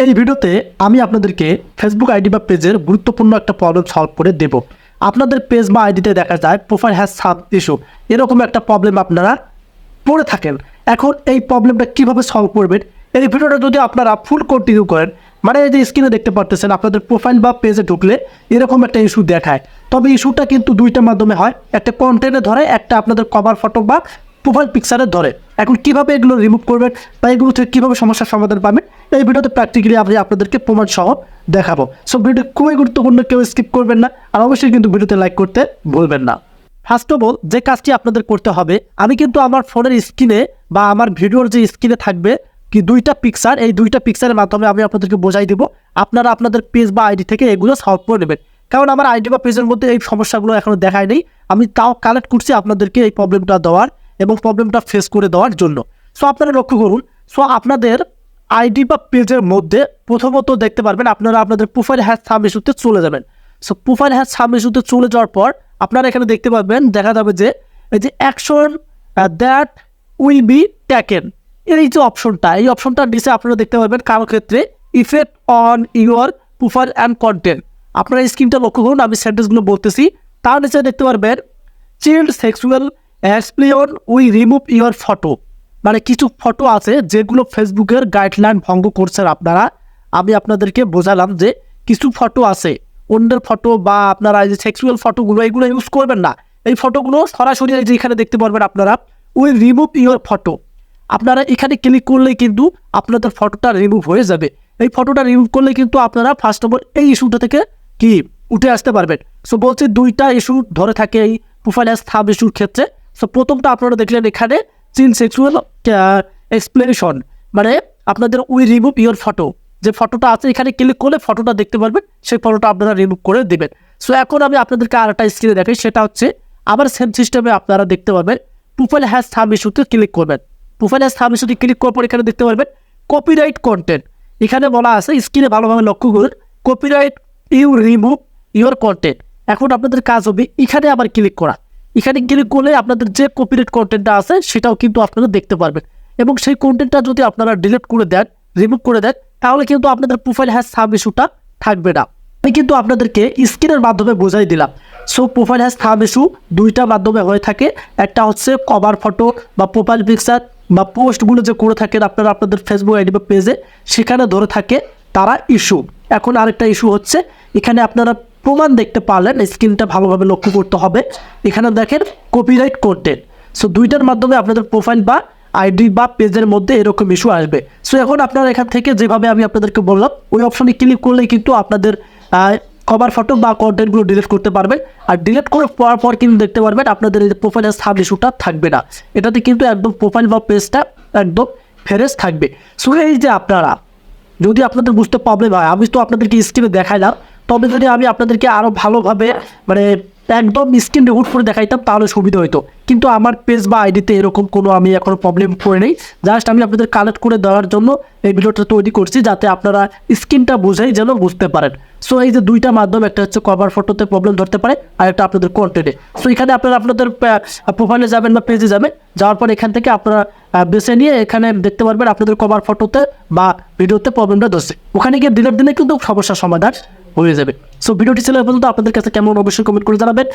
এই ভিডিওতে আমি আপনাদেরকে ফেসবুক আইডি বা পেজের গুরুত্বপূর্ণ একটা প্রবলেম সলভ করে দেব। আপনাদের পেজ বা আইডিতে দেখা যায় প্রোফাইল হ্যাজ সাম ইস্যু, এরকম একটা প্রবলেম আপনারা পড়ে থাকেন। এখন এই প্রবলেমটা কিভাবে সলভ করবেন, এই ভিডিওটা যদি আপনারা ফুল কন্টিনিউ করেন, মানে এই যে স্ক্রিনে দেখতে পারতেছেন আপনাদের প্রোফাইল বা পেজে ঢুকলে এরকম একটা ইস্যু দেখায়। তবে ইস্যুটা কিন্তু দুইটার মাধ্যমে হয়, একটা কন্টেন্টে ধরে, একটা আপনাদের কভার ফটো বা প্রোফাইল পিকচারে ধরে। এখন কিভাবে এগুলো রিমুভ করবেন বা এগুলো থেকে কীভাবে সমস্যার সমাধান পাবেন, এই ভিডিওতে প্র্যাকটিক্যালি আমি আপনাদেরকে প্রমাণ সহ দেখাবো। সো ভিডিও খুবই গুরুত্বপূর্ণ, কেউ স্কিপ করবেন না, আর অবশ্যই কিন্তু ভিডিওতে লাইক করতে ভুলবেন না। ফার্স্ট অফ অল যে কাজটি আপনাদের করতে হবে, আমি কিন্তু আমার ফোনের স্ক্রিনে বা আমার ভিডিওর যে স্ক্রিনে থাকবে কি দুইটা পিকচার, এই দুইটা পিকচারের মাধ্যমে আমি আপনাদেরকে বোঝাই দেবো। আপনারা আপনাদের পেজ বা আইডি থেকে এগুলো সলভ করে নেবেন, কারণ আমার আইডি বা পেজের মধ্যে এই সমস্যাগুলো এখনও দেখায় নেই। আমি তাও কালেক্ট করছি আপনাদেরকে এই প্রবলেমটা দেওয়ার এবং প্রবলেমটা ফেস করে দেওয়ার জন্য। সো আপনারা লক্ষ্য করুন, সো আপনাদের আইডি বা পেজের মধ্যে প্রথমত দেখতে পারবেন আপনারা আপনাদের প্রোফাইল হ্যাজ সাম ইস্যুতে চলে যাবেন। সো প্রোফাইল হ্যাজ সাম ইস্যুতে চলে যাওয়ার পর আপনারা এখানে দেখতে পাবেন, দেখা যাবে যে এই যে action that will be taken, এই যে অপশনটা, এই অপশনটার নিচে আপনারা দেখতে পাবেন কারো ক্ষেত্রে effect on your profile and content. আপনারা স্ক্রিনটা লক্ষ্য করুন, আমি সেন্টেন্সগুলো বলতেছি। তার নিচে দেখতে পারবেন child sexual explain we remove your photo, মানে কিছু ফটো আছে যেগুলো ফেসবুকের গাইডলাইন ভঙ্গ করছেন আপনারা। আমি আপনাদেরকে বোঝালাম যে কিছু ফটো আছে, অন্যের ফটো বা আপনারা এই যে সেক্সুয়াল ফটোগুলো এগুলো ইউজ করবেন না। এই ফটোগুলো সরাসরি এই যে এখানে দেখতে পারবেন আপনারা উই রিমুভ ইউর ফটো, আপনারা এখানে ক্লিক করলেই কিন্তু আপনাদের ফটোটা রিমুভ হয়ে যাবে। এই ফটোটা রিমুভ করলে কিন্তু আপনারা ফার্স্ট অফ অল এই ইস্যুটা থেকে কি উঠে আসতে পারবেন। সো বলছি দুইটা ইস্যু ধরে থাকে এই প্রোফাইল হ্যাজ সাম ইস্যুর ক্ষেত্রে। সো প্রথমটা আপনারা দেখলেন এখানে চিল্ড সেক্সুয়াল এক্সপ্লেনেশন, মানে আপনাদের উই রিমুভ ইউর ফটো, যে ফটোটা আছে এখানে ক্লিক করলে ফটোটা দেখতে পারবেন, সেই ফটোটা আপনারা রিমুভ করে দেবেন। সো এখন আমি আপনাদেরকে আরেকটা স্ক্রিনে দেখাই, সেটা হচ্ছে আবার সেম সিস্টেমে আপনারা দেখতে পারবেন প্রোফাইল হ্যাজ সাম ইস্যুতে ক্লিক করবেন। প্রোফাইল হ্যাজ সাম ইস্যুতে ক্লিক করার পর এখানে দেখতে পারবেন কপিরাইট কন্টেন্ট, এখানে বলা আছে স্ক্রিনে ভালোভাবে লক্ষ্য করুন copyright you remove your content. এখন আপনাদের কাজ হবে এখানে আবার ক্লিক করা, এখানে ক্লিক করলে আপনাদের যে কপিরাইট কন্টেন্টটা আছে সেটাও কিন্তু আপনারা দেখতে পারবেন, এবং সেই কন্টেন্টটা যদি আপনারা ডিলিট করে দেন, রিমুভ করে দেন, তাহলে কিন্তু আপনাদের প্রোফাইল হ্যাজ সাম ইস্যুটা থাকবে না। আমি কিন্তু আপনাদেরকে স্ক্রিনের মাধ্যমে বোঝাই দিলাম। So profile has some issue দুইটা মাধ্যমে হয়ে থাকে, একটা হচ্ছে কভার ফটো বা প্রোফাইল পিকচার বা পোস্টগুলো যে করে থাকেন আপনারা আপনাদের ফেসবুক আইডি বা পেজে, সেখানে ধরে থাকে তারা ইস্যু। এখন আরেকটা ইস্যু হচ্ছে এখানে আপনারা প্রমাণ দেখতে পারলেন, স্ক্রিনটা ভালোভাবে লক্ষ্য করতে হবে, এখানে দেখেন কপিরাইট কন্টেন্ট। সো দুইটার মাধ্যমে আপনাদের প্রোফাইল বা আইডি বা পেজের মধ্যে এরকম ইস্যু আসবে। সো এখন আপনারা এখান থেকে যেভাবে আমি আপনাদেরকে বললাম ওই অপশনে ক্লিক করলেই কিন্তু আপনাদের কভার ফটো বা কন্টেন্টগুলো ডিলিট করতে পারবেন, আর ডিলিট করে পাওয়ার পর কিন্তু দেখতে পারবেন আপনাদের এই যে প্রোফাইলের সাব ইস্যুটা থাকবে না, এটাতে কিন্তু একদম প্রোফাইল বা পেজটা একদম ফ্রেশ থাকবে। সো এই যে আপনারা যদি আপনাদের বুঝতে প্রবলেম হয়, আমি তো আপনাদেরকে স্ক্রিনে দেখাইলাম, তবে যদি আমি আপনাদেরকে আরও ভালোভাবে মানে একদম স্ক্রিন রেকর্ড করে দেখাইতাম তাহলে সুবিধা হতো, কিন্তু আমার পেজ বা আইডিতে এরকম কোনো আমি এখনও প্রবলেম করে নেই। জাস্ট আমি আপনাদের কালেক্ট করে দেওয়ার জন্য এই ভিডিওটা তৈরি করছি, যাতে আপনারা স্ক্রিনটা বুঝেই যেন বুঝতে পারেন। সো এই যে দুইটা মাধ্যম, একটা হচ্ছে কভার ফটোতে প্রবলেম ধরতে পারে, আর একটা আপনাদের কন্টেন্টে। সো এখানে আপনারা আপনাদের প্রোফাইলে যাবেন বা পেজে যাবেন, যাওয়ার পর এখান থেকে আপনারা বেছে নিয়ে এখানে দেখতে পারবেন আপনাদের কভার ফটোতে বা ভিডিওতে প্রবলেমটা ধরছে, ওখানে গিয়ে ডিলিট দিলে কিন্তু সমস্যার সমাধান হয়ে যাবে। সো ভিডিওটি ছিল এই পর্যন্ত, আপনাদের কাছে কেমন অবশ্যই কমেন্ট করে জানাবেন।